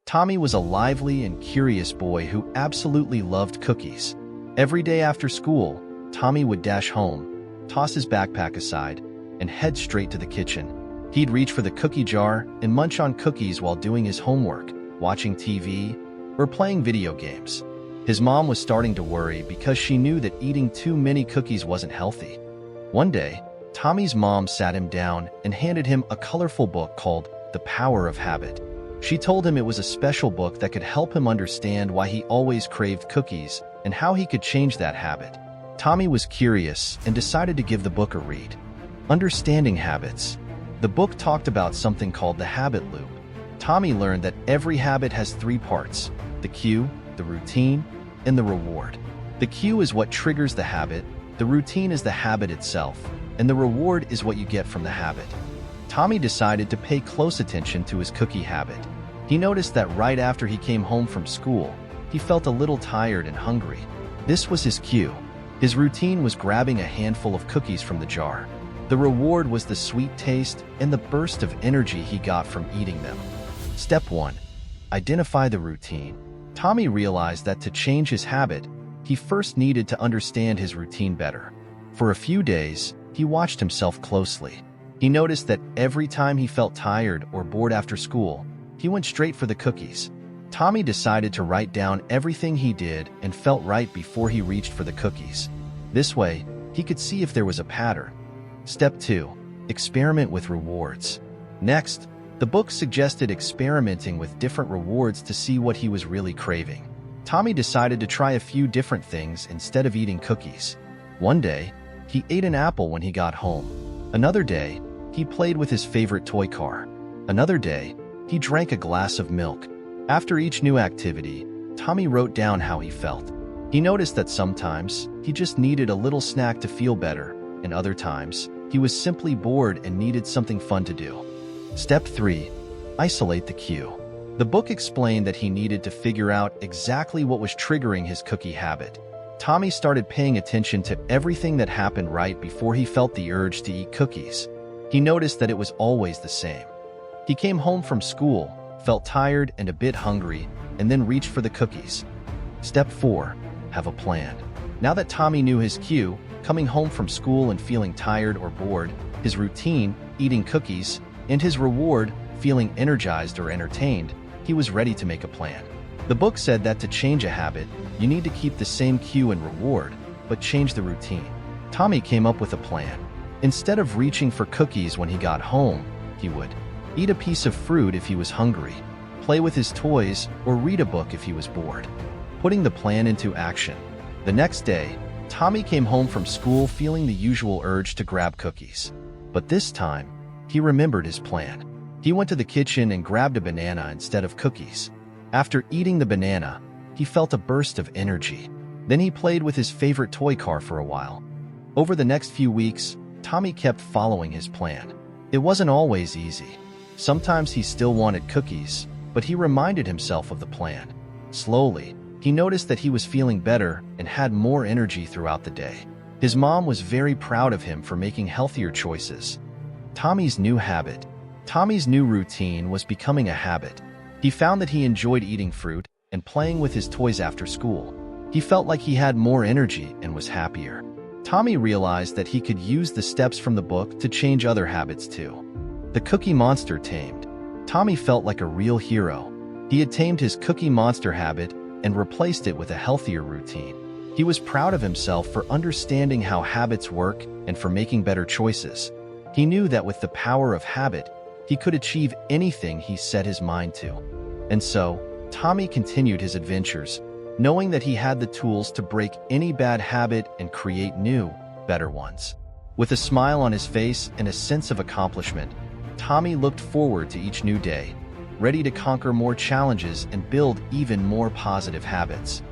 Tommy was a lively and curious boy who absolutely loved cookies. Every day after school, Tommy would dash home, toss his backpack aside, and head straight to the kitchen. He'd reach for the cookie jar and munch on cookies while doing his homework, watching TV, or playing video games. His mom was starting to worry because she knew that eating too many cookies wasn't healthy. One day, Tommy's mom sat him down and handed him a colorful book called The Power of Habit. She told him it was a special book that could help him understand why he always craved cookies and how he could change that habit. Tommy was curious and decided to give the book a read. Understanding habits. The book talked about something called the habit loop. Tommy learned that every habit has three parts: the cue, the routine, and the reward. The cue is what triggers the habit, the routine is the habit itself, and the reward is what you get from the habit. Tommy decided to pay close attention to his cookie habit. He noticed that right after he came home from school, he felt a little tired and hungry. This was his cue. His routine was grabbing a handful of cookies from the jar. The reward was the sweet taste and the burst of energy he got from eating them. Step 1. Identify the routine. Tommy realized that to change his habit, he first needed to understand his routine better. For a few days, he watched himself closely. He noticed that every time he felt tired or bored after school, he went straight for the cookies. Tommy decided to write down everything he did and felt right before he reached for the cookies. This way, he could see if there was a pattern. Step 2. Experiment with rewards. Next, the book suggested experimenting with different rewards to see what he was really craving. Tommy decided to try a few different things instead of eating cookies. One day, he ate an apple when he got home. Another day, he played with his favorite toy car. Another day, he drank a glass of milk. After each new activity, Tommy wrote down how he felt. He noticed that sometimes he just needed a little snack to feel better, and other times he was simply bored and needed something fun to do. Step 3. Isolate the cue. The book explained that he needed to figure out exactly what was triggering his cookie habit. Tommy started paying attention to everything that happened right before he felt the urge to eat cookies. He noticed that it was always the same. He came home from school, felt tired and a bit hungry, and then reached for the cookies. Step 4. Have a plan. Now that Tommy knew his cue, coming home from school and feeling tired or bored, his routine, eating cookies, and his reward, feeling energized or entertained, he was ready to make a plan. The book said that to change a habit, you need to keep the same cue and reward, but change the routine. Tommy came up with a plan. Instead of reaching for cookies when he got home, he would eat a piece of fruit if he was hungry, play with his toys, or read a book if he was bored. Putting the plan into action. The next day, Tommy came home from school feeling the usual urge to grab cookies. But this time, he remembered his plan. He went to the kitchen and grabbed a banana instead of cookies. After eating the banana, he felt a burst of energy. Then he played with his favorite toy car for a while. Over the next few weeks, Tommy kept following his plan. It wasn't always easy. Sometimes he still wanted cookies, but he reminded himself of the plan. Slowly, he noticed that he was feeling better and had more energy throughout the day. His mom was very proud of him for making healthier choices. Tommy's new habit. Tommy's new routine was becoming a habit. He found that he enjoyed eating fruit and playing with his toys after school. He felt like he had more energy and was happier. Tommy realized that he could use the steps from the book to change other habits too. The Cookie Monster tamed. Tommy felt like a real hero. He had tamed his cookie monster habit and replaced it with a healthier routine. He was proud of himself for understanding how habits work and for making better choices. He knew that with the power of habit, he could achieve anything he set his mind to. And so, Tommy continued his adventures, knowing that he had the tools to break any bad habit and create new, better ones. With a smile on his face and a sense of accomplishment, Tommy looked forward to each new day, ready to conquer more challenges and build even more positive habits.